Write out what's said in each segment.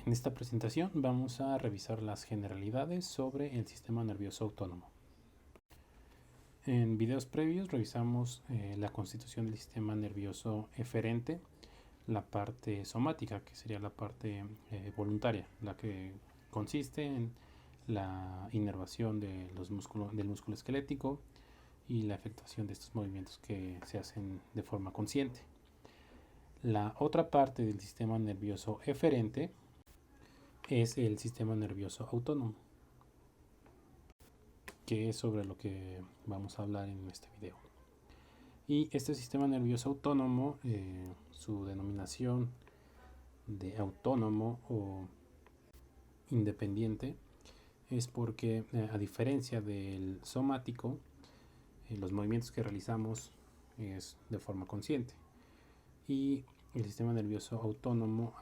En esta presentación vamos a revisar las generalidades sobre el sistema nervioso autónomo. En videos previos revisamos la constitución del sistema nervioso eferente, la parte somática, que sería la parte voluntaria, la que consiste en la inervación del músculo esquelético y la efectuación de estos movimientos que se hacen de forma consciente. La otra parte del sistema nervioso eferente es el sistema nervioso autónomo, que es sobre lo que vamos a hablar en este video. Y este sistema nervioso autónomo, su denominación de autónomo o independiente, es porque a diferencia del somático, los movimientos que realizamos es de forma consciente y el sistema nervioso autónomo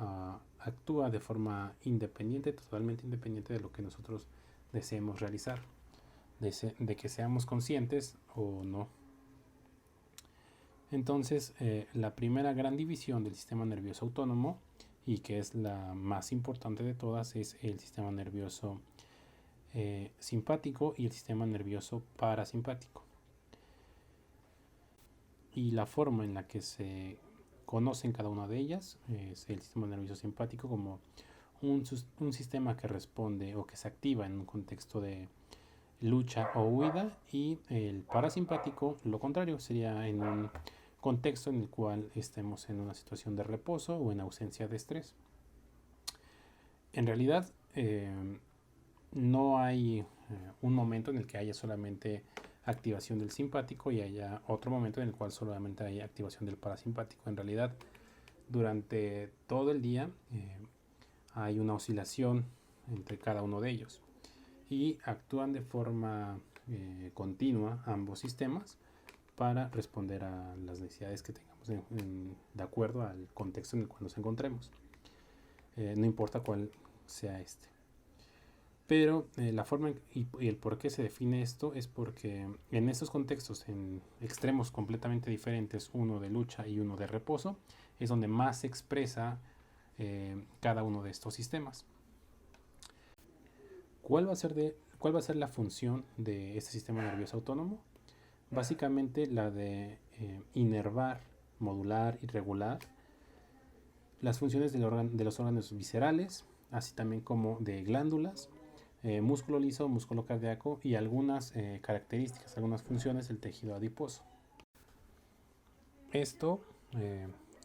actúa de forma independiente, totalmente independiente de lo que nosotros deseemos realizar, de que seamos conscientes o no. Entonces, la primera gran división del sistema nervioso autónomo, y que es la más importante de todas, es el sistema nervioso simpático y el sistema nervioso parasimpático. Y la forma en la que se conocen cada una de ellas es el sistema nervioso simpático como un sistema que responde o que se activa en un contexto de lucha o huida, y el parasimpático, lo contrario, sería en un contexto en el cual estemos en una situación de reposo o en ausencia de estrés. En realidad, no hay un momento en el que haya solamente activación del simpático y haya otro momento en el cual solamente hay activación del parasimpático. En realidad, durante todo el día hay una oscilación entre cada uno de ellos y actúan de forma continua ambos sistemas para responder a las necesidades que tengamos de acuerdo al contexto en el cual nos encontremos, no importa cuál sea este. Pero la forma y el por qué se define esto es porque en estos contextos, en extremos completamente diferentes, uno de lucha y uno de reposo, es donde más se expresa cada uno de estos sistemas. ¿Cuál va a ser la función de este sistema nervioso autónomo? Básicamente la de inervar, modular y regular las funciones de los órganos viscerales, así también como de glándulas, músculo liso, músculo cardíaco y algunas características, algunas funciones del tejido adiposo. Esto,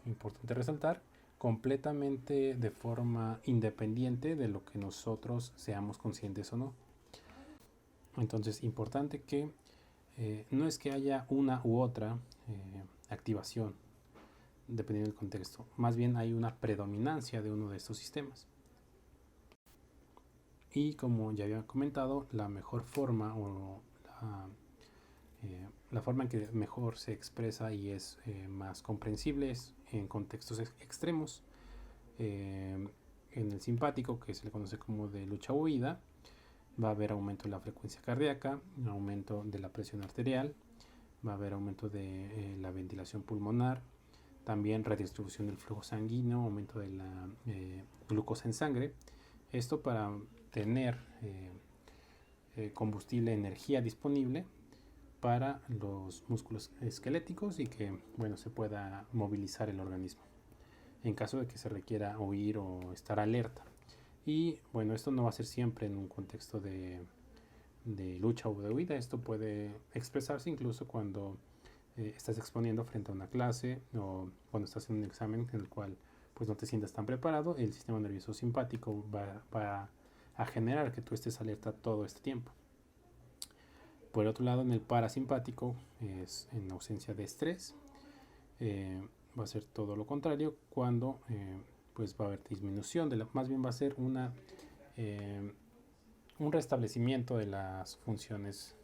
importante resaltar, completamente de forma independiente de lo que nosotros seamos conscientes o no. Entonces, importante que no es que haya una u otra activación dependiendo del contexto, más bien hay una predominancia de uno de estos sistemas. Y como ya había comentado, la mejor forma o la forma en que mejor se expresa y es más comprensible es en contextos extremos. En el simpático, que se le conoce como de lucha o huida, va a haber aumento de la frecuencia cardíaca, aumento de la presión arterial, va a haber aumento de la ventilación pulmonar, también redistribución del flujo sanguíneo, aumento de la glucosa en sangre. Esto para tener combustible, energía disponible para los músculos esqueléticos y que se pueda movilizar el organismo en caso de que se requiera huir o estar alerta. Y esto no va a ser siempre en un contexto de lucha o de huida. Esto puede expresarse incluso cuando estás exponiendo frente a una clase o cuando estás en un examen en el cual pues no te sientas tan preparado. El sistema nervioso simpático va a generar que tú estés alerta todo este tiempo. Por el otro lado, en el parasimpático, es en ausencia de estrés, va a ser todo lo contrario, cuando pues va a haber disminución, más bien va a ser un restablecimiento de las funciones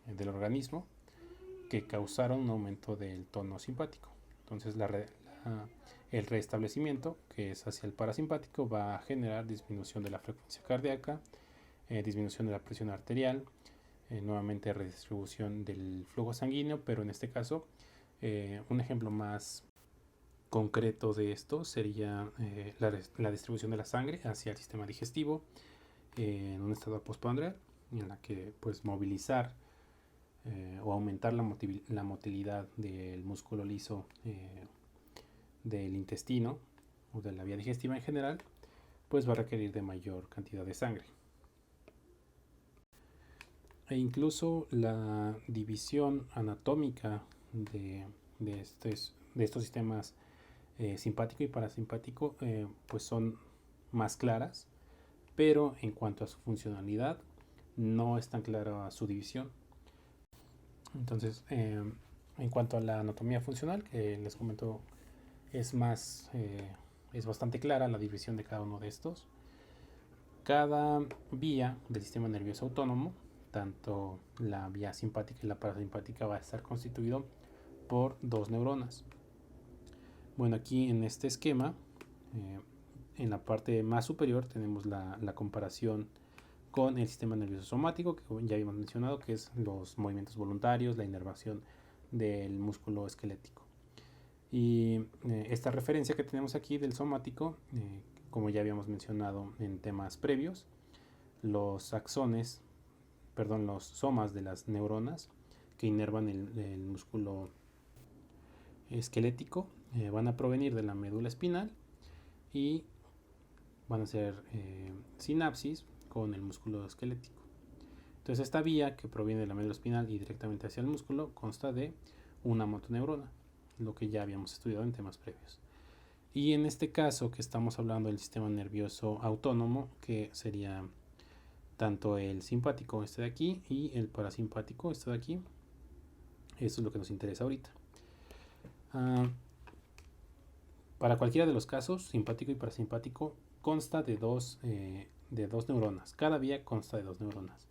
del organismo que causaron un aumento del tono simpático. Entonces el restablecimiento, que es hacia el parasimpático, va a generar disminución de la frecuencia cardíaca, disminución de la presión arterial, nuevamente redistribución del flujo sanguíneo, pero en este caso un ejemplo más concreto de esto sería la distribución de la sangre hacia el sistema digestivo en un estado postprandial, en la que pues movilizar o aumentar la motilidad del músculo liso del intestino o de la vía digestiva en general, pues va a requerir de mayor cantidad de sangre. E incluso la división anatómica de estos sistemas simpático y parasimpático pues son más claras, pero en cuanto a su funcionalidad no es tan clara su división. Entonces, en cuanto a la anatomía funcional, que les comento, es bastante clara la división de cada uno de estos. Cada vía del sistema nervioso autónomo, tanto la vía simpática y la parasimpática, va a estar constituido por dos neuronas. Bueno, aquí en este esquema, en la parte más superior tenemos la comparación con el sistema nervioso somático, que ya habíamos mencionado, que es los movimientos voluntarios, la inervación del músculo esquelético. Y esta referencia que tenemos aquí del somático, como ya habíamos mencionado en temas previos, los somas de las neuronas que inervan el músculo esquelético van a provenir de la médula espinal y van a ser sinapsis con el músculo esquelético. Entonces esta vía que proviene de la médula espinal y directamente hacia el músculo consta de una motoneurona, lo que ya habíamos estudiado en temas previos. Y en este caso que estamos hablando del sistema nervioso autónomo, que sería tanto el simpático, este de aquí, y el parasimpático, este de aquí. Eso es lo que nos interesa ahorita. Para cualquiera de los casos, simpático y parasimpático, consta de dos neuronas. Cada vía consta de dos neuronas.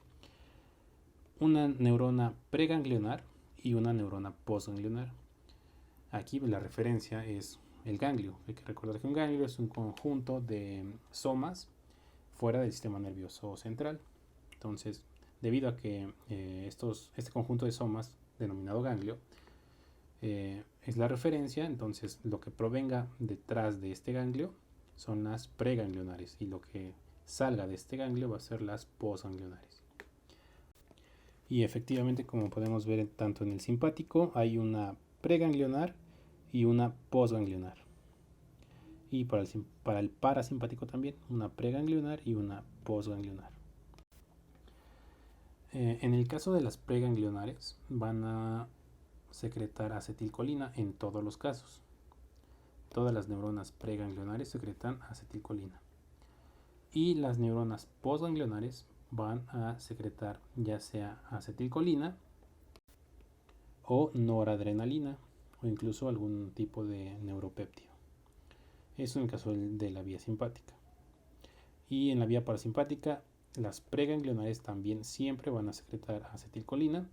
Una neurona preganglionar y una neurona postganglionar. Aquí la referencia es el ganglio. Hay que recordar que un ganglio es un conjunto de somas fuera del sistema nervioso central. Entonces, debido a que este conjunto de somas, denominado ganglio, es la referencia, entonces lo que provenga detrás de este ganglio son las preganglionares y lo que salga de este ganglio va a ser las postganglionares. Y efectivamente, como podemos ver tanto en el simpático, hay una preganglionar y una postganglionar. Y para el parasimpático también, una preganglionar y una postganglionar. En el caso de las preganglionares, van a secretar acetilcolina en todos los casos. Todas las neuronas preganglionares secretan acetilcolina. Y las neuronas postganglionares van a secretar ya sea acetilcolina o noradrenalina o incluso algún tipo de neuropéptido. Eso en el caso de la vía simpática. Y en la vía parasimpática, las preganglionares también siempre van a secretar acetilcolina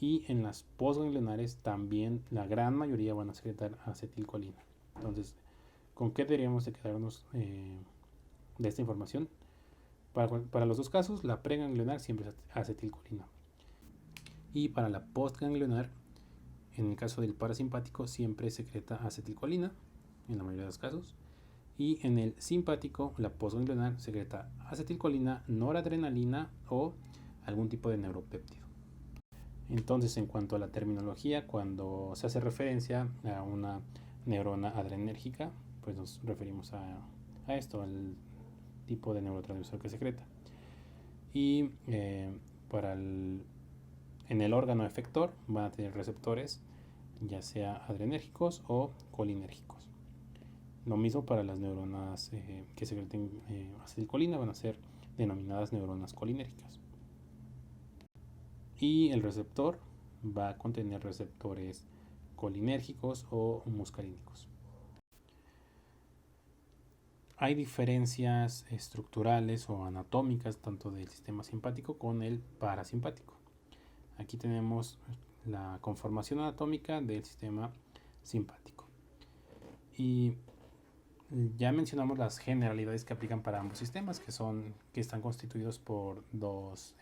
y en las postganglionares también la gran mayoría van a secretar acetilcolina. Entonces, ¿con qué deberíamos de quedarnos de esta información? Para los dos casos, la preganglionar siempre es acetilcolina. Y para la postganglionar, en el caso del parasimpático, siempre secreta acetilcolina, en la mayoría de los casos. Y en el simpático, la postganglionar secreta acetilcolina, noradrenalina o algún tipo de neuropéptido. Entonces, en cuanto a la terminología, cuando se hace referencia a una neurona adrenérgica, pues nos referimos a esto, al tipo de neurotransmisor que secreta. Y en el órgano efector van a tener receptores ya sea adrenérgicos o colinérgicos. Lo mismo para las neuronas que secreten acetilcolina, van a ser denominadas neuronas colinérgicas. Y el receptor va a contener receptores colinérgicos o muscarínicos. Hay diferencias estructurales o anatómicas tanto del sistema simpático con el parasimpático. Aquí tenemos la conformación anatómica del sistema simpático. Y ya mencionamos las generalidades que aplican para ambos sistemas, que están constituidos por dos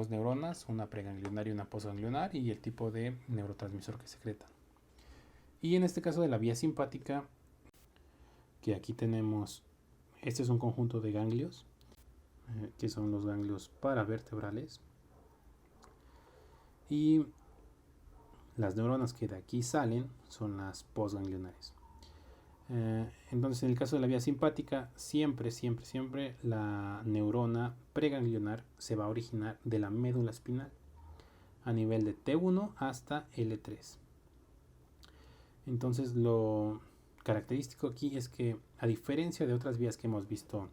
neuronas, una preganglionar y una postganglionar, y el tipo de neurotransmisor que secretan. Y en este caso de la vía simpática, que aquí tenemos, este es un conjunto de ganglios, que son los ganglios paravertebrales, y las neuronas que de aquí salen son las postganglionares. Entonces, en el caso de la vía simpática, siempre la neurona preganglionar se va a originar de la médula espinal a nivel de T1 hasta L3. Entonces, lo característico aquí es que, a diferencia de otras vías que hemos visto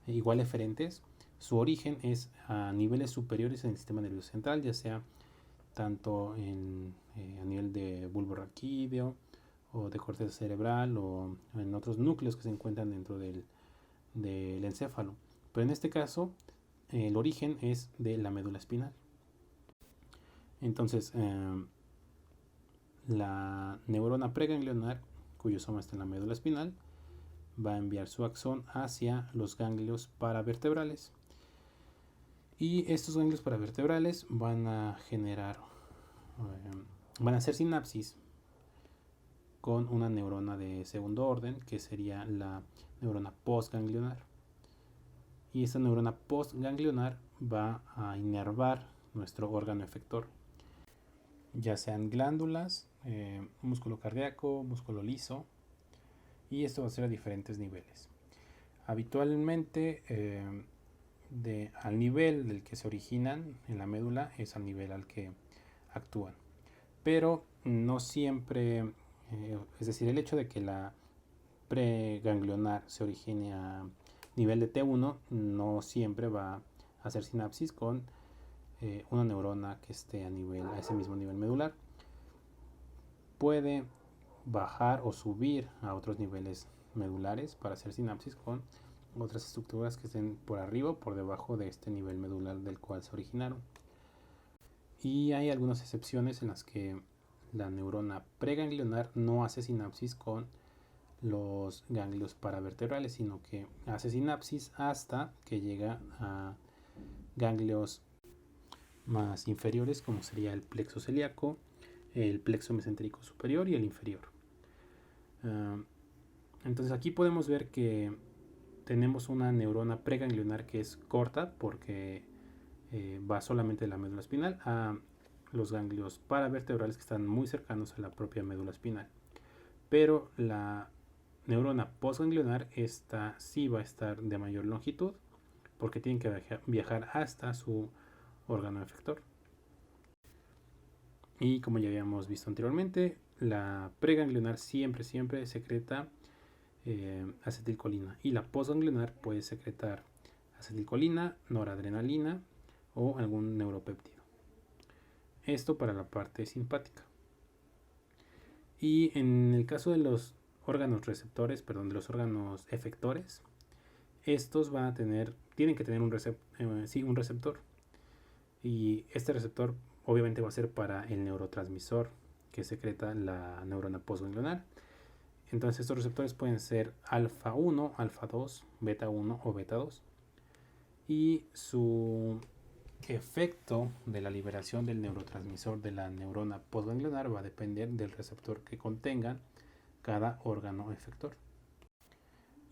igual eferentes, su origen es a niveles superiores en el sistema nervioso central, ya sea tanto a nivel de bulbo raquídeo o de corteza cerebral o en otros núcleos que se encuentran dentro del encéfalo. Pero en este caso, el origen es de la médula espinal. Entonces, la neurona preganglionar, cuyo soma está en la médula espinal, va a enviar su axón hacia los ganglios paravertebrales. Y estos ganglios paravertebrales van a hacer sinapsis con una neurona de segundo orden, que sería la neurona postganglionar. Y esta neurona postganglionar va a inervar nuestro órgano efector, ya sean glándulas, músculo cardíaco, músculo liso, y esto va a ser a diferentes niveles. Habitualmente, al nivel del que se originan en la médula es al nivel al que actúan, pero no siempre, es decir, el hecho de que la preganglionar se origine a nivel de T1 no siempre va a hacer sinapsis con una neurona que esté a ese mismo nivel medular. Puede bajar o subir a otros niveles medulares para hacer sinapsis con otras estructuras que estén por arriba o por debajo de este nivel medular del cual se originaron. Y hay algunas excepciones en las que la neurona preganglionar no hace sinapsis con los ganglios paravertebrales, sino que hace sinapsis hasta que llega a ganglios más inferiores, como sería el plexo celíaco, el plexo mesentérico superior y el inferior. Entonces aquí podemos ver que tenemos una neurona preganglionar que es corta porque va solamente de la médula espinal a los ganglios paravertebrales que están muy cercanos a la propia médula espinal. Pero la neurona postganglionar, esta sí va a estar de mayor longitud porque tienen que viajar hasta su órgano efector. Y como ya habíamos visto anteriormente, la preganglionar siempre secreta acetilcolina, y la postganglionar puede secretar acetilcolina, noradrenalina o algún neuropéptido. Esto para la parte simpática. Y en el caso de los órganos efectores, estos tienen que tener un receptor. Y este receptor obviamente va a ser para el neurotransmisor que secreta la neurona postganglionar. Entonces estos receptores pueden ser alfa 1, alfa 2, beta 1 o beta 2. Y su efecto de la liberación del neurotransmisor de la neurona postganglionar va a depender del receptor que contenga cada órgano efector.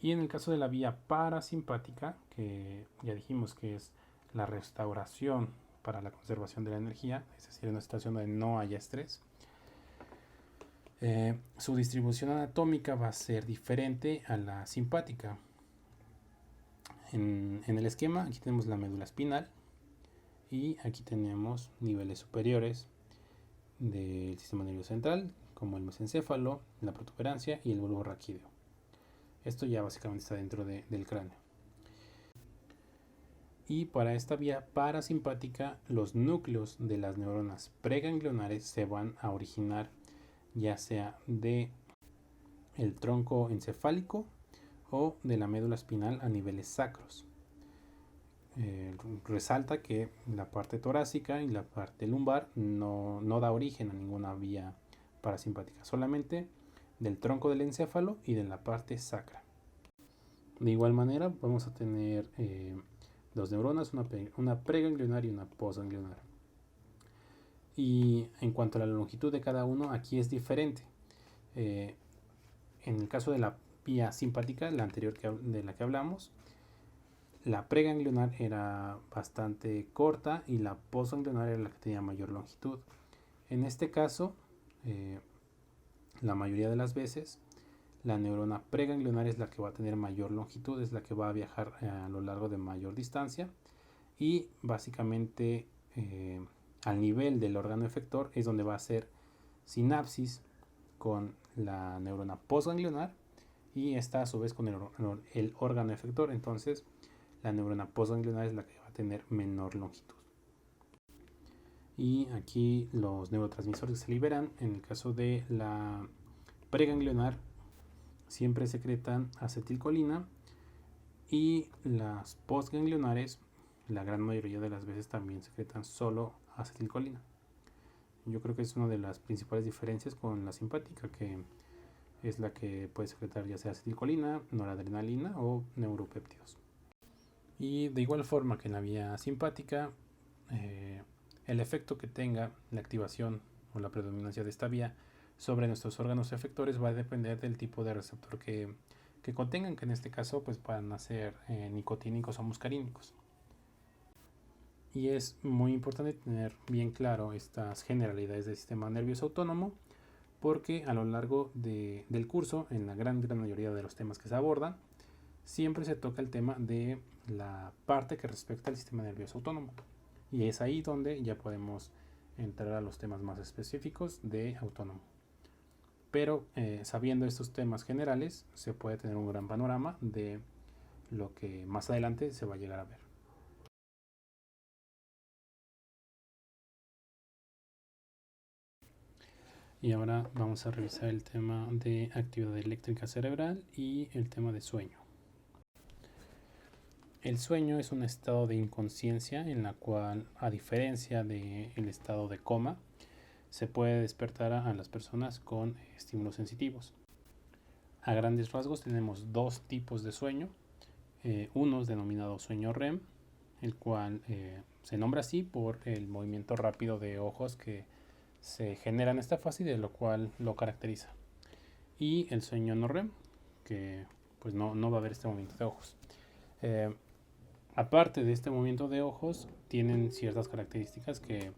Y en el caso de la vía parasimpática, que ya dijimos que es la restauración para la conservación de la energía, es decir, en una situación donde no haya estrés, su distribución anatómica va a ser diferente a la simpática. En el esquema aquí tenemos la médula espinal y aquí tenemos niveles superiores del sistema nervioso central, como el mesencéfalo, la protuberancia y el bulbo raquídeo. Esto ya básicamente está dentro del cráneo. Y para esta vía parasimpática, los núcleos de las neuronas preganglionares se van a originar ya sea de el tronco encefálico o de la médula espinal a niveles sacros. Resalta que la parte torácica y la parte lumbar no da origen a ninguna vía parasimpática, solamente del tronco del encéfalo y de la parte sacra. De igual manera vamos a tener dos neuronas, una preganglionar y una postganglionar. Y en cuanto a la longitud de cada uno, aquí es diferente. En el caso de la vía simpática, la anterior de la que hablamos, la preganglionar era bastante corta y la postganglionar era la que tenía mayor longitud. En este caso, la mayoría de las veces, la neurona preganglionar es la que va a tener mayor longitud, es la que va a viajar a lo largo de mayor distancia y básicamente al nivel del órgano efector es donde va a hacer sinapsis con la neurona postganglionar y esta a su vez con el órgano efector. Entonces la neurona postganglionar es la que va a tener menor longitud. Y aquí los neurotransmisores que se liberan, en el caso de la preganglionar, siempre secretan acetilcolina y las postganglionares, la gran mayoría de las veces también secretan solo acetilcolina. Yo creo que es una de las principales diferencias con la simpática, que es la que puede secretar ya sea acetilcolina, noradrenalina o neuropéptidos. Y de igual forma que en la vía simpática, el efecto que tenga la activación o la predominancia de esta vía sobre nuestros órganos efectores va a depender del tipo de receptor que contengan, que en este caso pues puedan ser nicotínicos o muscarínicos. Y es muy importante tener bien claro estas generalidades del sistema nervioso autónomo, porque a lo largo del curso, en la gran mayoría de los temas que se abordan, siempre se toca el tema de la parte que respecta al sistema nervioso autónomo. Y es ahí donde ya podemos entrar a los temas más específicos de autónomo. Pero sabiendo estos temas generales, se puede tener un gran panorama de lo que más adelante se va a llegar a ver. Y ahora vamos a revisar el tema de actividad eléctrica cerebral y el tema de sueño. El sueño es un estado de inconsciencia en la cual, a diferencia del estado de coma, se puede despertar a las personas con estímulos sensitivos. A grandes rasgos tenemos dos tipos de sueño. Uno es denominado sueño REM, el cual se nombra así por el movimiento rápido de ojos que se genera en esta fase y de lo cual lo caracteriza. Y el sueño no REM, que pues no va a haber este movimiento de ojos. Aparte de este movimiento de ojos, tienen ciertas características que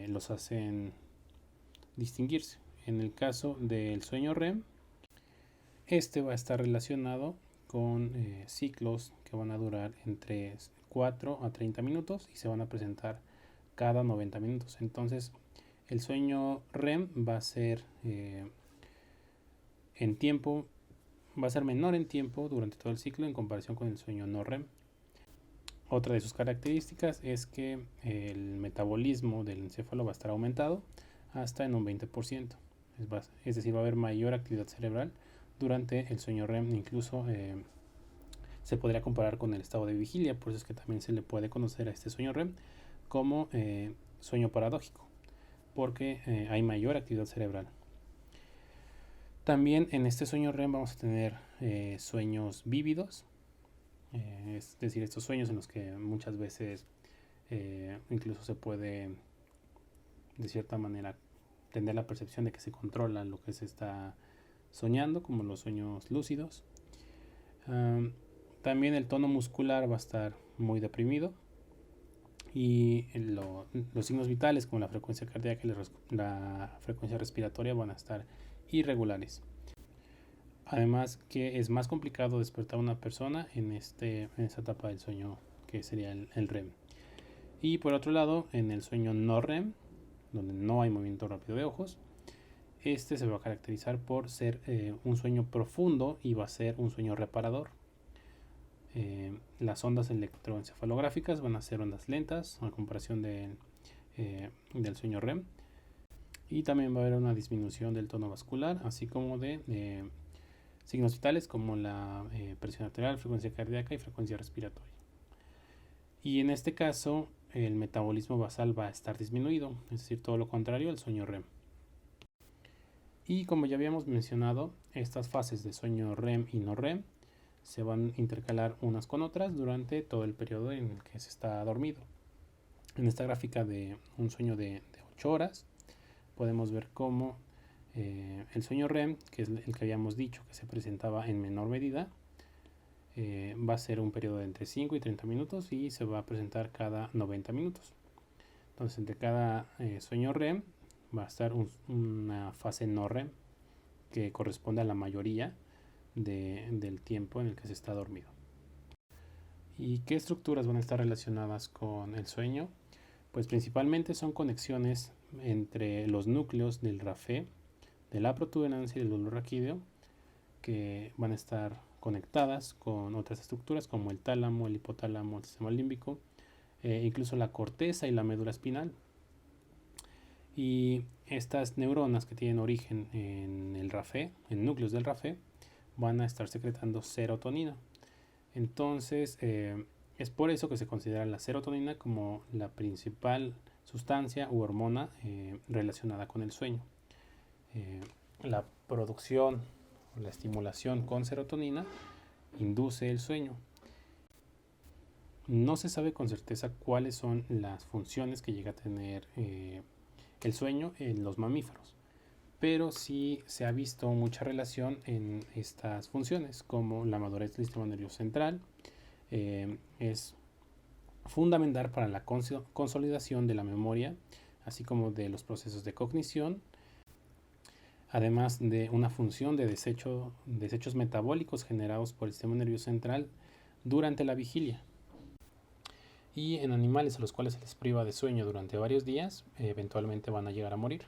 los hacen distinguirse. En el caso del sueño REM, este va a estar relacionado con ciclos que van a durar entre 4 a 30 minutos y se van a presentar cada 90 minutos. Entonces, el sueño REM va a ser en tiempo, va a ser menor en tiempo durante todo el ciclo en comparación con el sueño no REM. Otra de sus características es que el metabolismo del encéfalo va a estar aumentado hasta en un 20%. Es decir, va a haber mayor actividad cerebral durante el sueño REM. Incluso se podría comparar con el estado de vigilia, por eso es que también se le puede conocer a este sueño REM como sueño paradójico, porque hay mayor actividad cerebral. También en este sueño REM vamos a tener sueños vívidos, es decir, estos sueños en los que muchas veces incluso se puede de cierta manera tener la percepción de que se controla lo que se está soñando, como los sueños lúcidos. También el tono muscular va a estar muy deprimido y los signos vitales como la frecuencia cardíaca y la frecuencia respiratoria van a estar irregulares. Además que es más complicado despertar a una persona en esta etapa del sueño que sería el REM. Y por otro lado, en el sueño no REM, donde no hay movimiento rápido de ojos, este se va a caracterizar por ser un sueño profundo y va a ser un sueño reparador. Las ondas electroencefalográficas van a ser ondas lentas a comparación del sueño REM. Y también va a haber una disminución del tono vascular, así como de signos vitales como la presión arterial, frecuencia cardíaca y frecuencia respiratoria. Y en este caso, el metabolismo basal va a estar disminuido, es decir, todo lo contrario al sueño REM. Y como ya habíamos mencionado, estas fases de sueño REM y no REM se van a intercalar unas con otras durante todo el periodo en el que se está dormido. En esta gráfica de un sueño de 8 horas, podemos ver cómo El sueño REM, que es el que habíamos dicho que se presentaba en menor medida, va a ser un periodo de entre 5 y 30 minutos y se va a presentar cada 90 minutos. Entonces, entre cada sueño REM va a estar una fase no REM que corresponde a la mayoría del tiempo en el que se está dormido. ¿Y qué estructuras van a estar relacionadas con el sueño? Pues principalmente son conexiones entre los núcleos del RAFE, de la protuberancia y del bulbo raquídeo, que van a estar conectadas con otras estructuras como el tálamo, el hipotálamo, el sistema límbico, incluso la corteza y la médula espinal. Y estas neuronas que tienen origen en el RAFE, en núcleos del RAFE, van a estar secretando serotonina. Entonces, es por eso que se considera la serotonina como la principal sustancia u hormona relacionada con el sueño. La producción o la estimulación con serotonina induce el sueño. No se sabe con certeza cuáles son las funciones que llega a tener el sueño en los mamíferos, pero sí se ha visto mucha relación en estas funciones, como la madurez del sistema nervioso central. Es fundamental para la consolidación de la memoria, así como de los procesos de cognición, además de una función de desechos metabólicos generados por el sistema nervioso central durante la vigilia. Y en animales a los cuales se les priva de sueño durante varios días, eventualmente van a llegar a morir.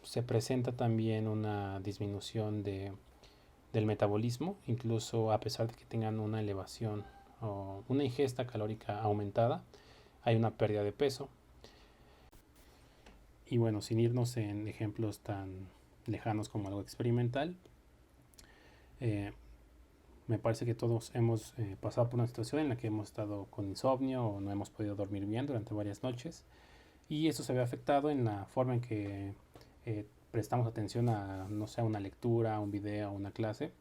Se presenta también una disminución del metabolismo, incluso a pesar de que tengan una elevación o una ingesta calórica aumentada, hay una pérdida de peso. Y bueno, sin irnos en ejemplos tan lejanos como algo experimental, me parece que todos hemos pasado por una situación en la que hemos estado con insomnio o no hemos podido dormir bien durante varias noches, y eso se ve afectado en la forma en que prestamos atención a, no sé, a una lectura, a un video, a una clase.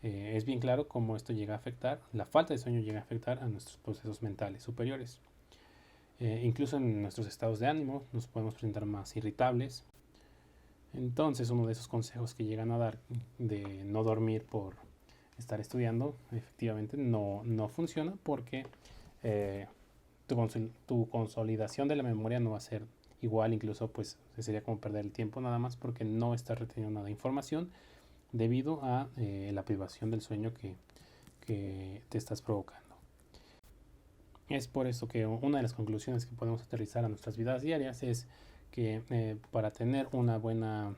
Es bien claro cómo esto llega a afectar, la falta de sueño llega a afectar a nuestros procesos mentales superiores. Incluso en nuestros estados de ánimo nos podemos presentar más irritables. Entonces, uno de esos consejos que llegan a dar de no dormir por estar estudiando, efectivamente no funciona, porque tu consolidación de la memoria no va a ser igual, incluso pues sería como perder el tiempo nada más, porque no estás reteniendo nada de información debido a la privación del sueño que te estás provocando. Es por eso que una de las conclusiones que podemos aterrizar a nuestras vidas diarias es que para tener una buena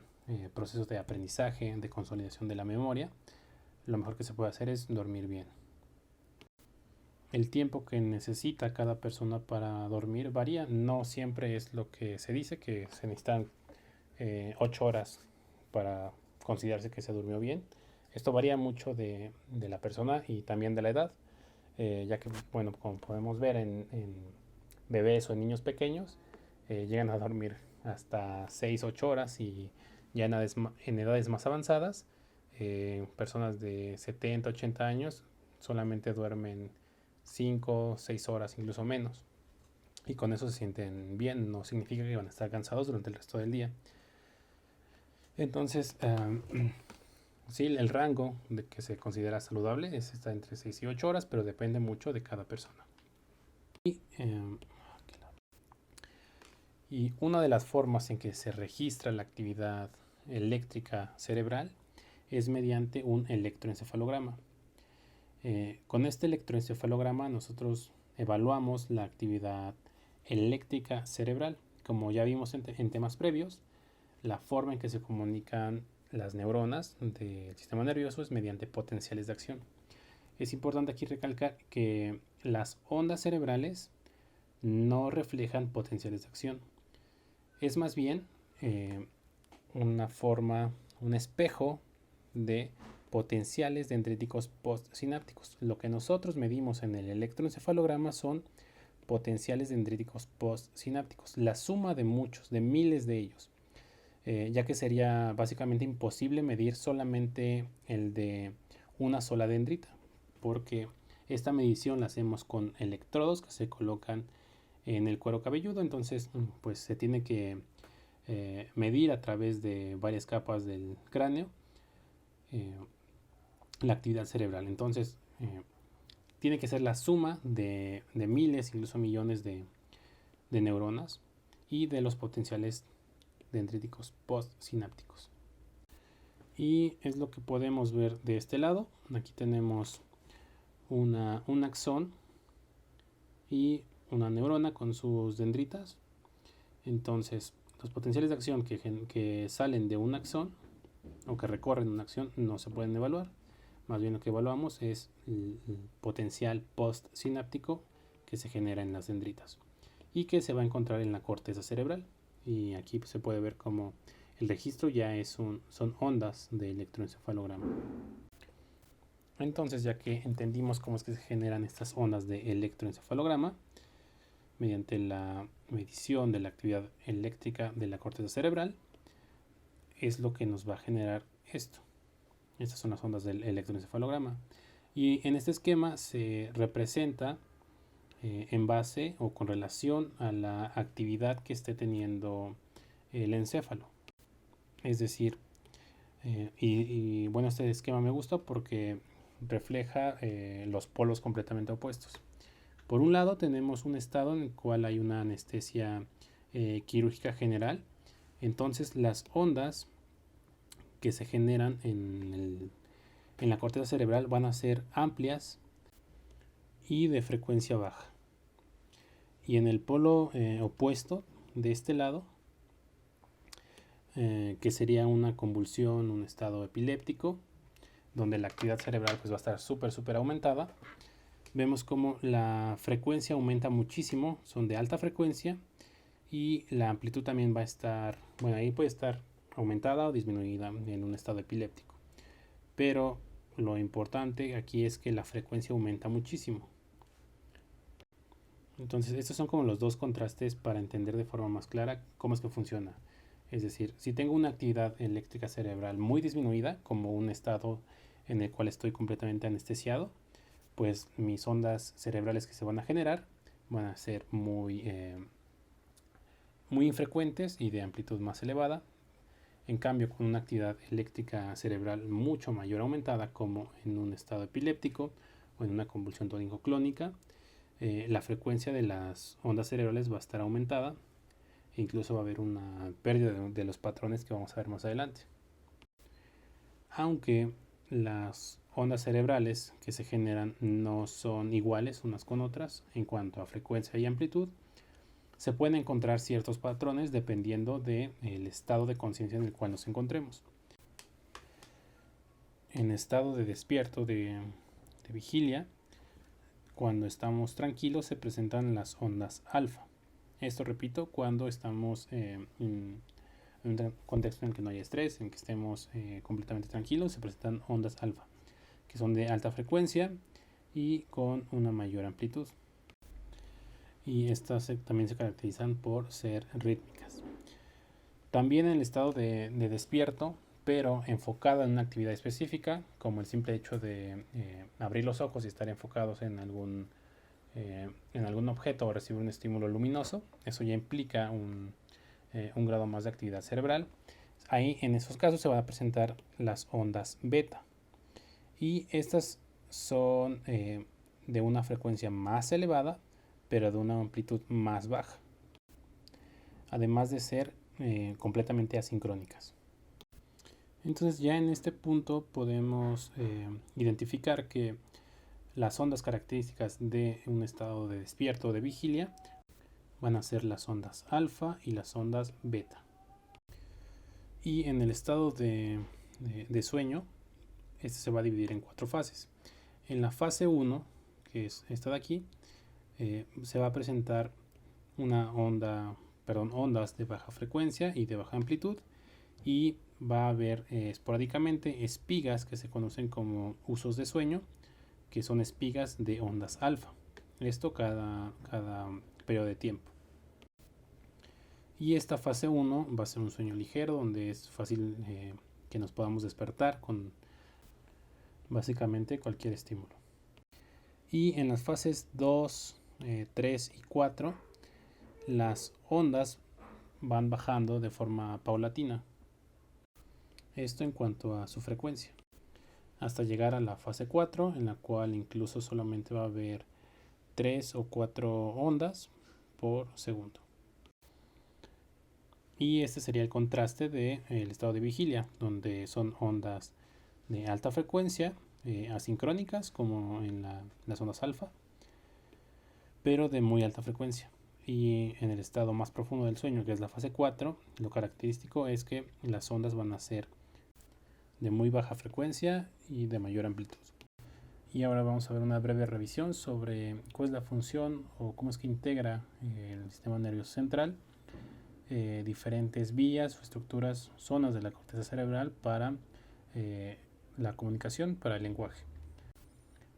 proceso de aprendizaje, de consolidación de la memoria, lo mejor que se puede hacer es dormir bien. El tiempo que necesita cada persona para dormir varía, no siempre es lo que se dice, que se necesitan 8 horas para considerarse que se durmió bien. Esto varía mucho de la persona y también de la edad, ya que, bueno, como podemos ver en bebés o en niños pequeños, llegan a dormir hasta 6-8 horas, y ya en edades más avanzadas, personas de 70-80 años solamente duermen 5-6 horas, incluso menos, y con eso se sienten bien. No significa que van a estar cansados durante el resto del día. Entonces, sí, el rango de que se considera saludable está entre 6 y 8 horas, pero depende mucho de cada persona. Y una de las formas en que se registra la actividad eléctrica cerebral es mediante un electroencefalograma. Con este electroencefalograma nosotros evaluamos la actividad eléctrica cerebral. Como ya vimos en temas previos, la forma en que se comunican las neuronas del sistema nervioso es mediante potenciales de acción. Es importante aquí recalcar que las ondas cerebrales no reflejan potenciales de acción. Es más bien una forma, un espejo de potenciales dendríticos postsinápticos. Lo que nosotros medimos en el electroencefalograma son potenciales dendríticos postsinápticos, la suma de muchos, de miles de ellos, ya que sería básicamente imposible medir solamente el de una sola dendrita, porque esta medición la hacemos con electrodos que se colocan en el cuero cabelludo. Entonces pues se tiene que medir a través de varias capas del cráneo la actividad cerebral. Entonces, tiene que ser la suma de miles, incluso millones de neuronas y de los potenciales dendríticos postsinápticos. Y es lo que podemos ver de este lado. Aquí tenemos un axón y una neurona con sus dendritas. Entonces, los potenciales de acción que salen de un axón o que recorren una acción no se pueden evaluar. Más bien lo que evaluamos es el potencial postsináptico que se genera en las dendritas y que se va a encontrar en la corteza cerebral. Y aquí se puede ver como el registro ya son ondas de electroencefalograma. Entonces, ya que entendimos cómo es que se generan estas ondas de electroencefalograma mediante la medición de la actividad eléctrica de la corteza cerebral, es lo que nos va a generar esto. Estas son las ondas del electroencefalograma. Y en este esquema se representa en base o con relación a la actividad que esté teniendo el encéfalo. Es decir, y bueno, este esquema me gusta porque refleja los polos completamente opuestos. Por un lado tenemos un estado en el cual hay una anestesia quirúrgica general. Entonces las ondas que se generan en la corteza cerebral van a ser amplias y de frecuencia baja. Y en el polo opuesto de este lado, que sería una convulsión, un estado epiléptico, donde la actividad cerebral pues va a estar súper aumentada, vemos como la frecuencia aumenta muchísimo, son de alta frecuencia, y la amplitud también va a estar, bueno, ahí puede estar aumentada o disminuida en un estado epiléptico. Pero lo importante aquí es que la frecuencia aumenta muchísimo. Entonces estos son como los dos contrastes para entender de forma más clara cómo es que funciona. Es decir, si tengo una actividad eléctrica cerebral muy disminuida, como un estado en el cual estoy completamente anestesiado, pues mis ondas cerebrales que se van a generar van a ser muy infrecuentes y de amplitud más elevada. En cambio, con una actividad eléctrica cerebral mucho mayor aumentada, como en un estado epiléptico o en una convulsión tónico-clónica, la frecuencia de las ondas cerebrales va a estar aumentada e incluso va a haber una pérdida de los patrones que vamos a ver más adelante. Aunque las ondas cerebrales que se generan no son iguales unas con otras en cuanto a frecuencia y amplitud, se pueden encontrar ciertos patrones dependiendo del estado de conciencia en el cual nos encontremos. En estado de despierto, de vigilia, cuando estamos tranquilos se presentan las ondas alfa. Esto, repito, cuando estamos en un contexto en el que no haya estrés, en que estemos completamente tranquilos, se presentan ondas alfa, que son de alta frecuencia y con una mayor amplitud. Y estas también se caracterizan por ser rítmicas. También en el estado de despierto, pero enfocada en una actividad específica, como el simple hecho de abrir los ojos y estar enfocados en algún objeto o recibir un estímulo luminoso, eso ya implica un grado más de actividad cerebral. Ahí en esos casos se van a presentar las ondas beta, y estas son de una frecuencia más elevada pero de una amplitud más baja, además de ser completamente asincrónicas. Entonces ya en este punto podemos identificar que las ondas características de un estado de despierto o de vigilia van a ser las ondas alfa y las ondas beta. Y en el estado de sueño, este se va a dividir en 4 fases. En la fase 1, que es esta de aquí, se va a presentar ondas de baja frecuencia y de baja amplitud, y va a haber esporádicamente espigas que se conocen como usos de sueño, que son espigas de ondas alfa. Esto cada periodo de tiempo. Y esta fase 1 va a ser un sueño ligero, donde es fácil que nos podamos despertar con básicamente cualquier estímulo. Y en las fases 2, 3 y 4, las ondas van bajando de forma paulatina. Esto en cuanto a su frecuencia, hasta llegar a la fase 4, en la cual incluso solamente va a haber 3 o 4 ondas por segundo. Y este sería el contraste del estado de vigilia, donde son ondas de alta frecuencia, asincrónicas, como en las ondas alfa, pero de muy alta frecuencia. Y en el estado más profundo del sueño, que es la fase 4, lo característico es que las ondas van a ser de muy baja frecuencia y de mayor amplitud. Y ahora vamos a ver una breve revisión sobre cuál es la función o cómo es que integra el sistema nervioso central diferentes vías o estructuras, zonas de la corteza cerebral para la comunicación, para el lenguaje.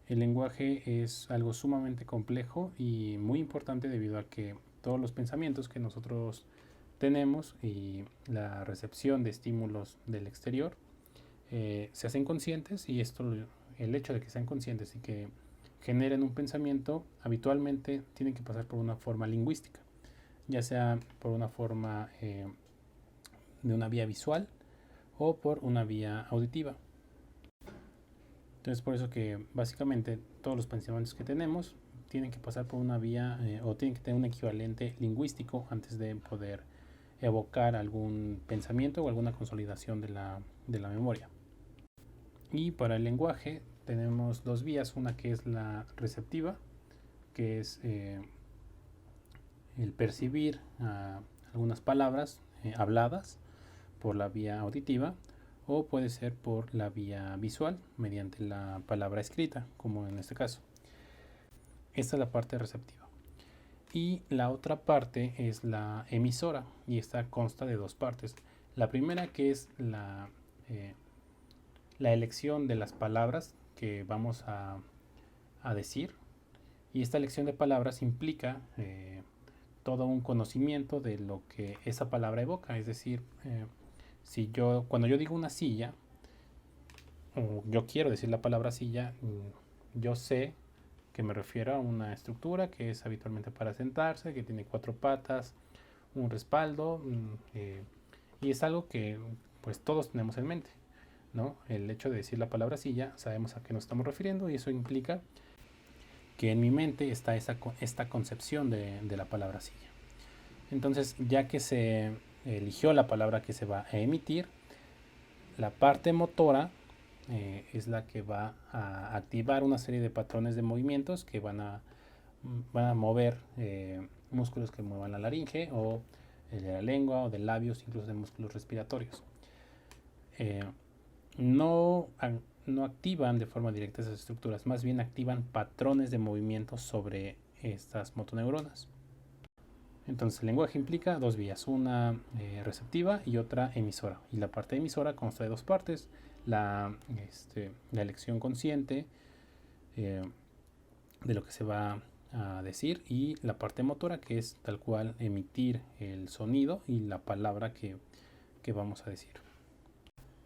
El lenguaje es algo sumamente complejo y muy importante debido a que todos los pensamientos que nosotros tenemos y la recepción de estímulos del exterior se hacen conscientes, y el hecho de que sean conscientes y que generen un pensamiento habitualmente tienen que pasar por una forma lingüística, ya sea por una forma de una vía visual o por una vía auditiva. Entonces, por eso que básicamente todos los pensamientos que tenemos tienen que pasar por una vía o tienen que tener un equivalente lingüístico antes de poder evocar algún pensamiento o alguna consolidación de la memoria. Y para el lenguaje tenemos dos vías, una que es la receptiva, que es el percibir algunas palabras habladas por la vía auditiva, o puede ser por la vía visual mediante la palabra escrita, como en este caso. Esta es la parte receptiva. Y la otra parte es la emisora, y esta consta de dos partes. La primera, que es la elección de las palabras que vamos a decir, y esta elección de palabras implica todo un conocimiento de lo que esa palabra evoca. Es decir, cuando yo digo una silla, o yo quiero decir la palabra silla, yo sé que me refiero a una estructura que es habitualmente para sentarse, que tiene 4 patas, un respaldo, y es algo que pues todos tenemos en mente, ¿no? El hecho de decir la palabra silla, sabemos a qué nos estamos refiriendo, y eso implica que en mi mente está esta concepción de la palabra silla. Entonces, ya que se eligió la palabra que se va a emitir, la parte motora es la que va a activar una serie de patrones de movimientos que van a mover músculos que muevan la laringe, o de la lengua, o de labios, incluso de músculos respiratorios. No activan de forma directa esas estructuras, más bien activan patrones de movimiento sobre estas motoneuronas. Entonces el lenguaje implica dos vías, una receptiva y otra emisora. Y la parte emisora consta de dos partes: la elección consciente de lo que se va a decir, y la parte motora, que es tal cual emitir el sonido y la palabra que vamos a decir.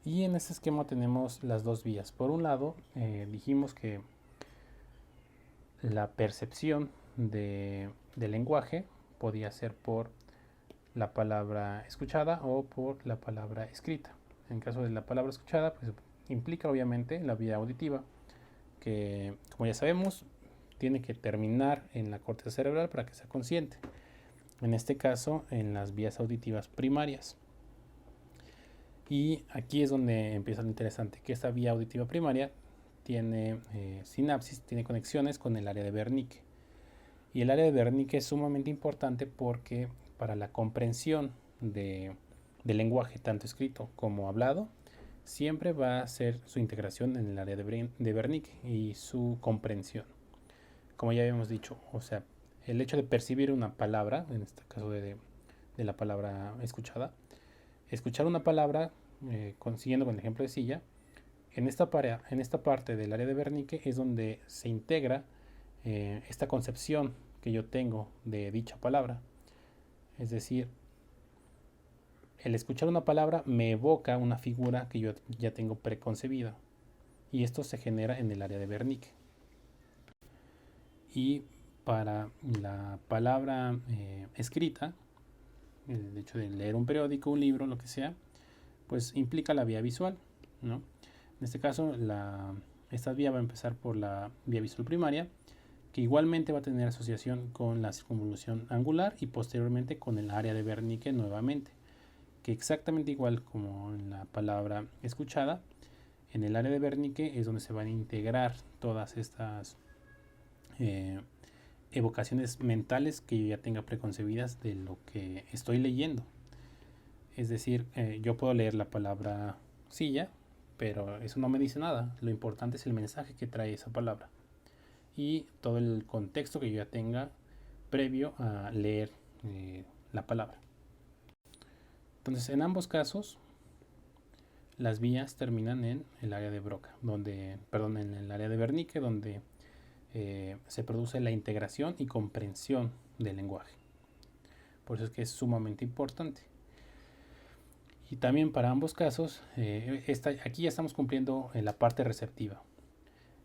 Y en este esquema tenemos las dos vías. Por un lado, dijimos que la percepción del lenguaje podía ser por la palabra escuchada o por la palabra escrita. En caso de la palabra escuchada, pues implica obviamente la vía auditiva, que, como ya sabemos, tiene que terminar en la corteza cerebral para que sea consciente. En este caso, en las vías auditivas primarias. Y aquí es donde empieza lo interesante, que esta vía auditiva primaria tiene sinapsis, tiene conexiones con el área de Wernicke. Y el área de Wernicke es sumamente importante porque para la comprensión del lenguaje, tanto escrito como hablado, siempre va a ser su integración en el área de Wernicke y su comprensión. Como ya habíamos dicho, o sea, el hecho de percibir una palabra, en este caso de la palabra escuchada, escuchar una palabra, siguiendo con el ejemplo de silla, en esta parte del área de Wernicke es donde se integra esta concepción que yo tengo de dicha palabra. Es decir, el escuchar una palabra me evoca una figura que yo ya tengo preconcebida, y esto se genera en el área de Wernicke. Y para la palabra escrita, el hecho de leer un periódico, un libro, lo que sea, pues implica la vía visual, ¿no? En este caso, esta vía va a empezar por la vía visual primaria, que igualmente va a tener asociación con la circunvolución angular y posteriormente con el área de Wernicke nuevamente, que exactamente igual como en la palabra escuchada, en el área de Wernicke es donde se van a integrar todas estas evocaciones mentales que yo ya tenga preconcebidas de lo que estoy leyendo. Es decir, yo puedo leer la palabra silla, pero eso no me dice nada. Lo importante es el mensaje que trae esa palabra y todo el contexto que yo ya tenga previo a leer la palabra. Entonces, en ambos casos, las vías terminan en el área de Broca, en el área de Wernicke, donde se produce la integración y comprensión del lenguaje. Por eso es que es sumamente importante. Y también para ambos casos, aquí ya estamos cumpliendo la parte receptiva.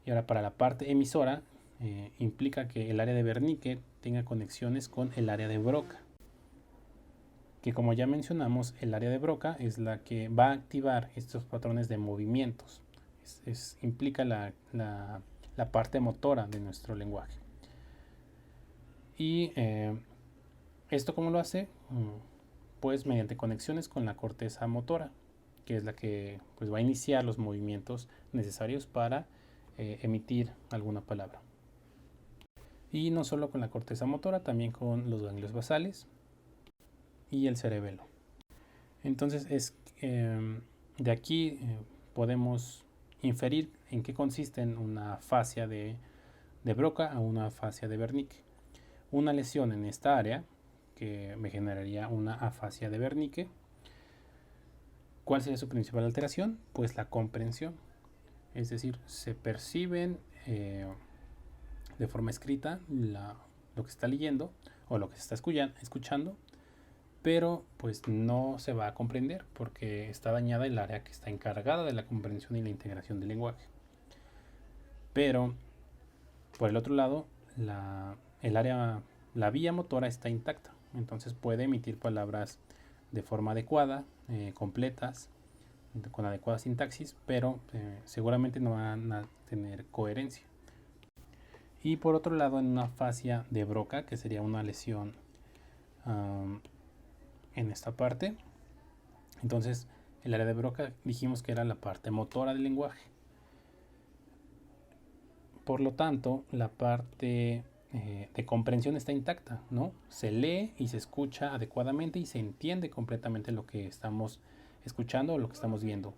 Y ahora para la parte emisora, implica que el área de Wernicke tenga conexiones con el área de Broca. Que como ya mencionamos, el área de Broca es la que va a activar estos patrones de movimientos. Implica la parte motora de nuestro lenguaje. Y esto cómo lo hace, pues mediante conexiones con la corteza motora, que es la que pues, va a iniciar los movimientos necesarios para emitir alguna palabra. Y no solo con la corteza motora, también con los ganglios basales y el cerebelo. Entonces de aquí podemos inferir en qué consisten una fascia de Broca a una fascia de Wernicke. Una lesión en esta área que me generaría una afasia de Wernicke. ¿Cuál sería su principal alteración? Pues la comprensión. Es decir, se perciben de forma escrita lo que está leyendo o lo que se está escuchando, pero pues no se va a comprender porque está dañada el área que está encargada de la comprensión y la integración del lenguaje. Pero por el otro lado, la vía motora está intacta, entonces puede emitir palabras de forma adecuada, completas, con adecuada sintaxis, pero seguramente no van a tener coherencia. Y por otro lado, en una fascia de Broca, que sería una lesión en esta parte, entonces el área de Broca dijimos que era la parte motora del lenguaje. Por lo tanto, la parte de comprensión está intacta, ¿no? Se lee y se escucha adecuadamente y se entiende completamente lo que estamos escuchando o lo que estamos viendo.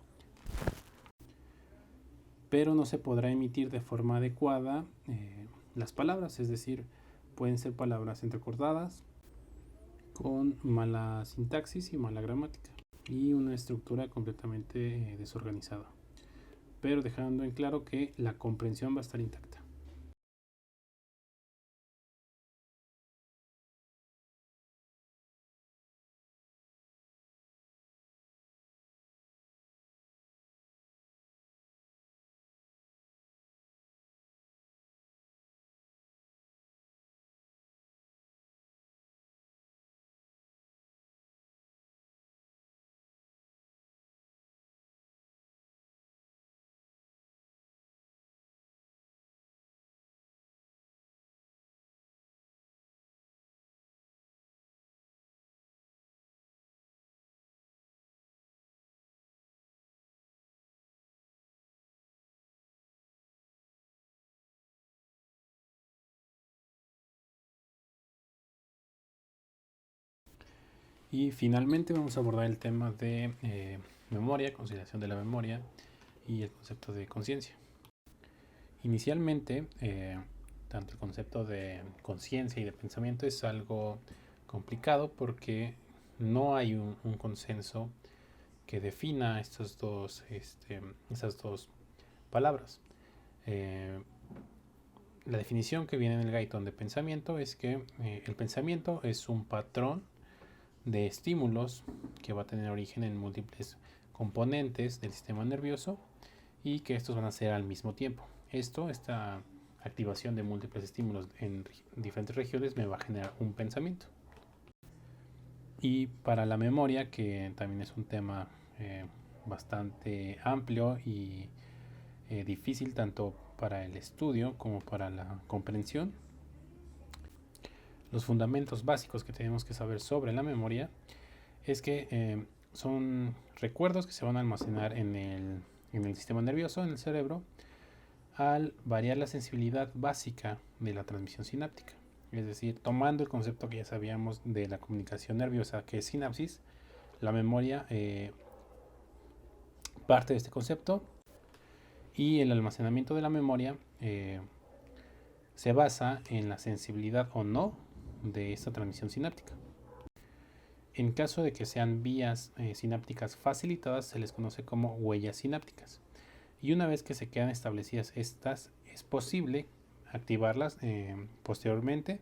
Pero no se podrá emitir de forma adecuada las palabras, es decir, pueden ser palabras entrecortadas, con mala sintaxis y mala gramática, y una estructura completamente desorganizada, pero dejando en claro que la comprensión va a estar intacta. Y finalmente vamos a abordar el tema de memoria, consideración de la memoria y el concepto de conciencia. Inicialmente, tanto el concepto de conciencia y de pensamiento es algo complicado porque no hay un consenso que defina estas dos palabras. La definición que viene en el Gaiton de pensamiento es que el pensamiento es un patrón de estímulos que va a tener origen en múltiples componentes del sistema nervioso y que estos van a ser al mismo tiempo. Esta activación de múltiples estímulos en diferentes regiones me va a generar un pensamiento. Y para la memoria, que también es un tema bastante amplio y difícil tanto para el estudio como para la comprensión, los fundamentos básicos que tenemos que saber sobre la memoria es que son recuerdos que se van a almacenar en el sistema nervioso, en el cerebro, al variar la sensibilidad básica de la transmisión sináptica. Es decir, tomando el concepto que ya sabíamos de la comunicación nerviosa, que es sinapsis, la memoria parte de este concepto, y el almacenamiento de la memoria se basa en la sensibilidad o no de esta transmisión sináptica. En caso de que sean vías sinápticas facilitadas, se les conoce como huellas sinápticas. Y una vez que se quedan establecidas estas, es posible activarlas posteriormente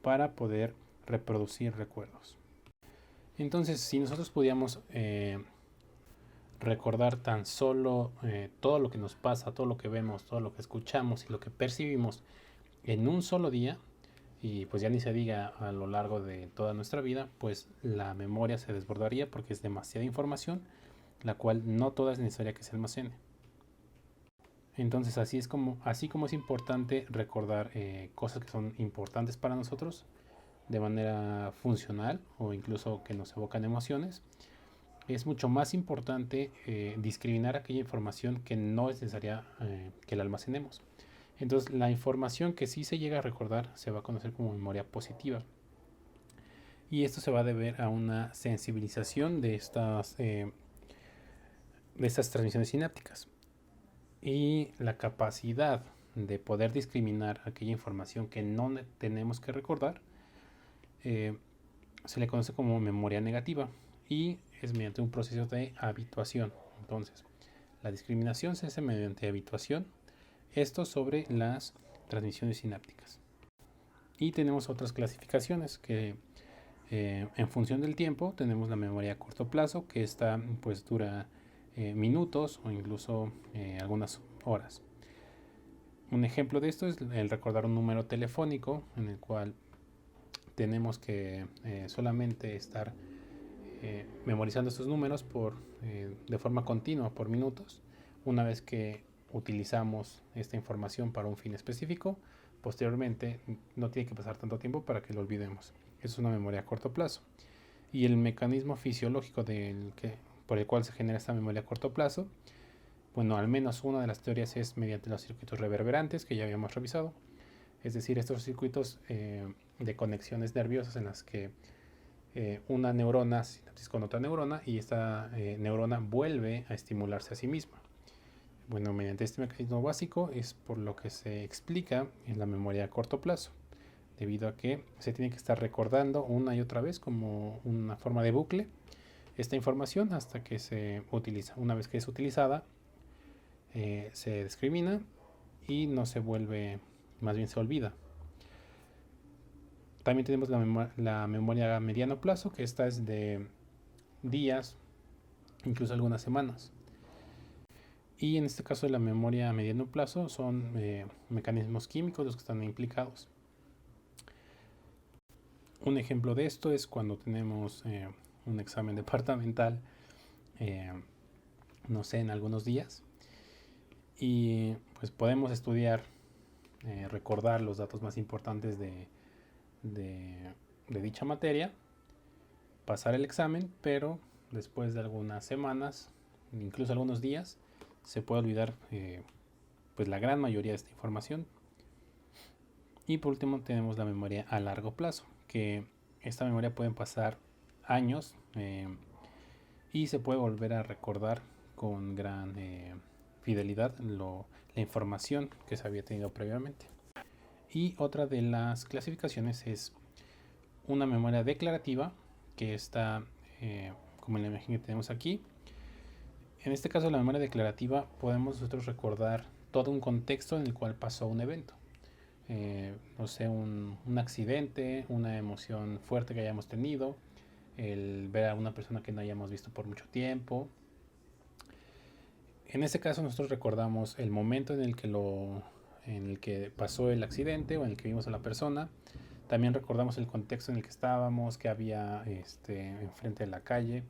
para poder reproducir recuerdos. Entonces, si nosotros pudiéramos recordar tan solo todo lo que nos pasa, todo lo que vemos, todo lo que escuchamos y lo que percibimos en un solo día, y pues ya ni se diga a lo largo de toda nuestra vida, pues la memoria se desbordaría porque es demasiada información, la cual no toda es necesaria que se almacene. Entonces así como es importante recordar cosas que son importantes para nosotros de manera funcional o incluso que nos evocan emociones, es mucho más importante discriminar aquella información que no es necesaria que la almacenemos. Entonces la información que sí se llega a recordar se va a conocer como memoria positiva. Y esto se va a deber a una sensibilización de estas transmisiones sinápticas. Y la capacidad de poder discriminar aquella información que no tenemos que recordar se le conoce como memoria negativa y es mediante un proceso de habituación. Entonces, la discriminación se hace mediante habituación, esto sobre las transmisiones sinápticas. Y tenemos otras clasificaciones que en función del tiempo tenemos la memoria a corto plazo, que esta pues dura minutos o incluso algunas horas. Un ejemplo de esto es el recordar un número telefónico en el cual tenemos que solamente estar memorizando estos números de forma continua por minutos. Una vez que utilizamos esta información para un fin específico, posteriormente no tiene que pasar tanto tiempo para que lo olvidemos. Eso es una memoria a corto plazo. Y el mecanismo fisiológico por el cual se genera esta memoria a corto plazo, bueno, al menos una de las teorías es mediante los circuitos reverberantes que ya habíamos revisado. Es decir, estos circuitos de conexiones nerviosas en las que una neurona sinapsis con otra neurona y esta neurona vuelve a estimularse a sí misma. Bueno, mediante este mecanismo básico es por lo que se explica en la memoria a corto plazo, debido a que se tiene que estar recordando una y otra vez como una forma de bucle esta información hasta que se utiliza. Una vez que es utilizada, se discrimina y no se vuelve, más bien se olvida. También tenemos la memoria a mediano plazo, que esta es de días, incluso algunas semanas. Y en este caso la memoria a mediano plazo son mecanismos químicos los que están implicados. Un ejemplo de esto es cuando tenemos un examen departamental, no sé, en algunos días, y pues podemos estudiar, recordar los datos más importantes de dicha materia, pasar el examen, pero después de algunas semanas, incluso algunos días, se puede olvidar pues la gran mayoría de esta información. Y por último tenemos la memoria a largo plazo, que esta memoria pueden pasar años y se puede volver a recordar con gran fidelidad la información que se había tenido previamente. Y otra de las clasificaciones es una memoria declarativa, que está como en la imagen que tenemos aquí. En este caso, la memoria declarativa, podemos nosotros recordar todo un contexto en el cual pasó un evento. No sé, un accidente, una emoción fuerte que hayamos tenido, el ver a una persona que no hayamos visto por mucho tiempo. En este caso nosotros recordamos el momento en el que pasó el accidente o en el que vimos a la persona, También recordamos el contexto en el que estábamos, que había enfrente de la calle,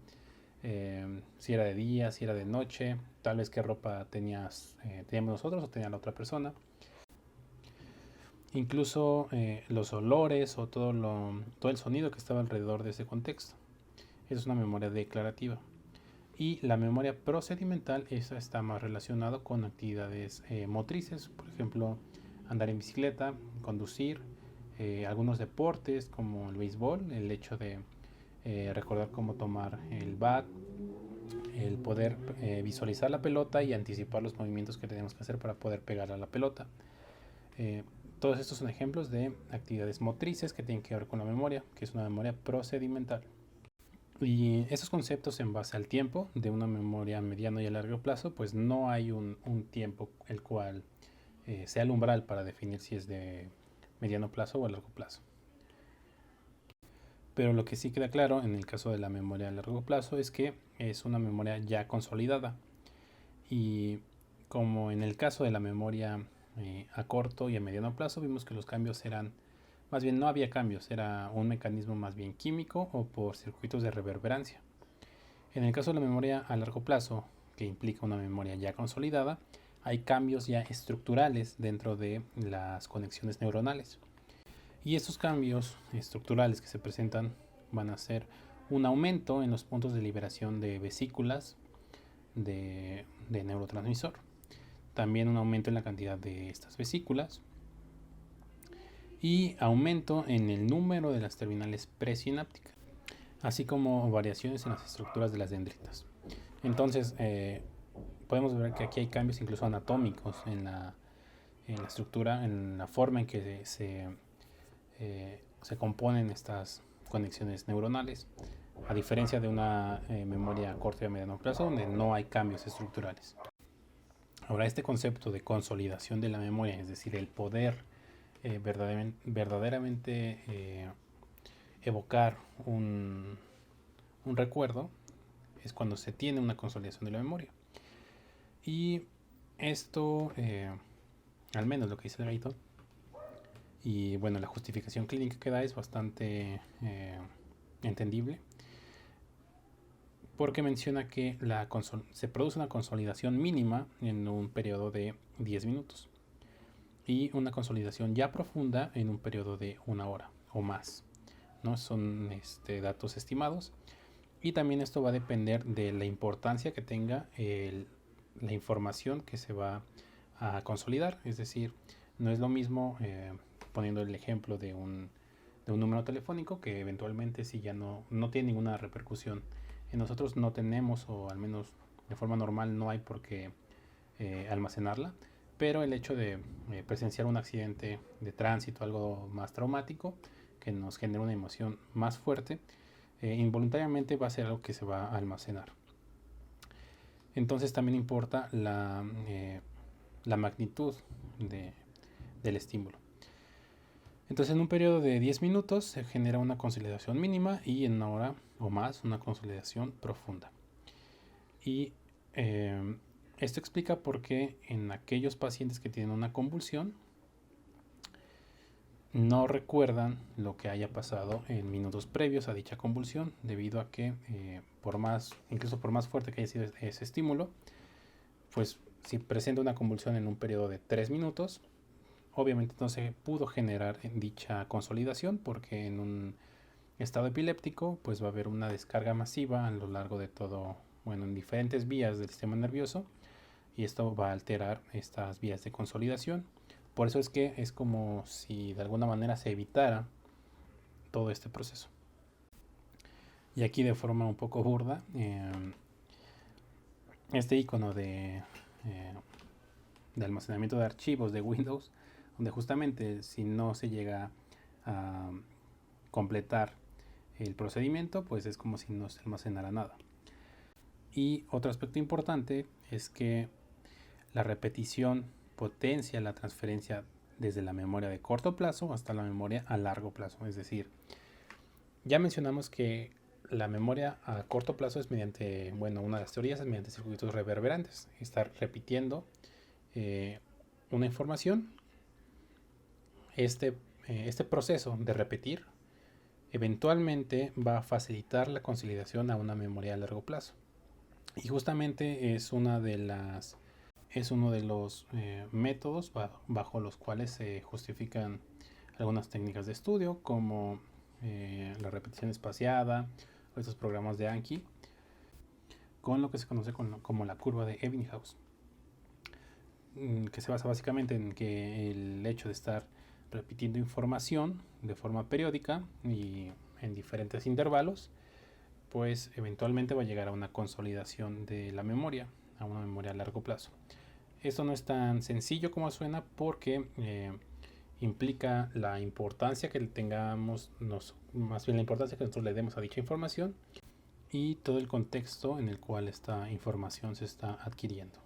si era de día, si era de noche, tal vez qué ropa teníamos nosotros o tenía la otra persona. Incluso los olores o todo el sonido que estaba alrededor de ese contexto. Esa es una memoria declarativa. Y la memoria procedimental, esa está más relacionada con actividades motrices, por ejemplo, andar en bicicleta, conducir, algunos deportes como el béisbol, el hecho de recordar cómo tomar el bat, el poder visualizar la pelota y anticipar los movimientos que tenemos que hacer para poder pegar a la pelota. Todos estos son ejemplos de actividades motrices que tienen que ver con la memoria, que es una memoria procedimental. Y esos conceptos en base al tiempo de una memoria a mediano y a largo plazo, pues no hay un tiempo el cual sea el umbral para definir si es de mediano plazo o a largo plazo. Pero lo que sí queda claro en el caso de la memoria a largo plazo es que es una memoria ya consolidada. Y como en el caso de la memoria a corto y a mediano plazo, vimos que los cambios eran, más bien no había cambios, era un mecanismo más bien químico o por circuitos de reverberancia. En el caso de la memoria a largo plazo, que implica una memoria ya consolidada, hay cambios ya estructurales dentro de las conexiones neuronales. Y estos cambios estructurales que se presentan van a ser un aumento en los puntos de liberación de vesículas de neurotransmisor. También un aumento en la cantidad de estas vesículas. Y aumento en el número de las terminales presinápticas, así como variaciones en las estructuras de las dendritas. Entonces, podemos ver que aquí hay cambios incluso anatómicos en la estructura, en la forma en que se componen estas conexiones neuronales, a diferencia de una memoria a corto y a mediano plazo donde no hay cambios estructurales. Ahora, este concepto de consolidación de la memoria, es decir, el poder verdaderamente evocar un recuerdo, es cuando se tiene una consolidación de la memoria. Y esto, al menos lo que dice Drayton, y bueno, la justificación clínica que da es bastante entendible, porque menciona que se produce una consolidación mínima en un periodo de 10 minutos y una consolidación ya profunda en un periodo de 1 hora o más, ¿no? Son datos estimados, y también esto va a depender de la importancia que tenga la información que se va a consolidar. Es decir, no es lo mismo, poniendo el ejemplo de un número telefónico, que eventualmente si ya no tiene ninguna repercusión en nosotros, no tenemos, o al menos de forma normal no hay por qué almacenarla, pero el hecho de presenciar un accidente de tránsito, algo más traumático, que nos genera una emoción más fuerte, involuntariamente va a ser algo que se va a almacenar. Entonces también importa la magnitud del estímulo. Entonces en un periodo de 10 minutos se genera una consolidación mínima y en 1 hora o más una consolidación profunda. Y esto explica por qué en aquellos pacientes que tienen una convulsión no recuerdan lo que haya pasado en minutos previos a dicha convulsión, debido a que incluso por más fuerte que haya sido ese estímulo, pues si presenta una convulsión en un periodo de 3 minutos, obviamente no se pudo generar dicha consolidación, porque en un estado epiléptico pues va a haber una descarga masiva a lo largo de todo, en diferentes vías del sistema nervioso, y esto va a alterar estas vías de consolidación. Por eso es que es como si de alguna manera se evitara todo este proceso. Y aquí, de forma un poco burda, este icono de almacenamiento de archivos de Windows, donde justamente si no se llega a completar el procedimiento, pues es como si no se almacenara nada. Y otro aspecto importante es que la repetición potencia la transferencia desde la memoria de corto plazo hasta la memoria a largo plazo. Es decir, ya mencionamos que la memoria a corto plazo es mediante, una de las teorías es mediante circuitos reverberantes. Estar repitiendo una información, este proceso de repetir eventualmente va a facilitar la consolidación a una memoria a largo plazo. Y justamente es uno de los métodos bajo los cuales se justifican algunas técnicas de estudio, como la repetición espaciada o estos programas de Anki, con lo que se conoce como la curva de Ebbinghaus, que se basa básicamente en que el hecho de estar repitiendo información de forma periódica y en diferentes intervalos, pues eventualmente va a llegar a una consolidación de la memoria, a una memoria a largo plazo. Esto no es tan sencillo como suena, porque implica la importancia que tengamos, más bien la importancia que nosotros le demos a dicha información y todo el contexto en el cual esta información se está adquiriendo.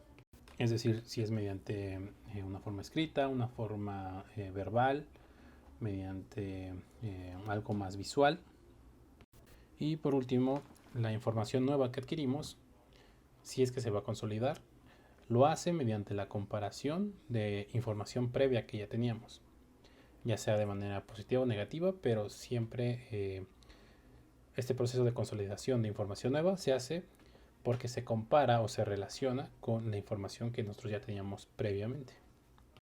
Es decir, si es mediante una forma escrita, una forma verbal, mediante algo más visual. Y por último, la información nueva que adquirimos, si es que se va a consolidar, lo hace mediante la comparación de información previa que ya teníamos, ya sea de manera positiva o negativa, pero siempre este proceso de consolidación de información nueva se hace porque se compara o se relaciona con la información que nosotros ya teníamos previamente.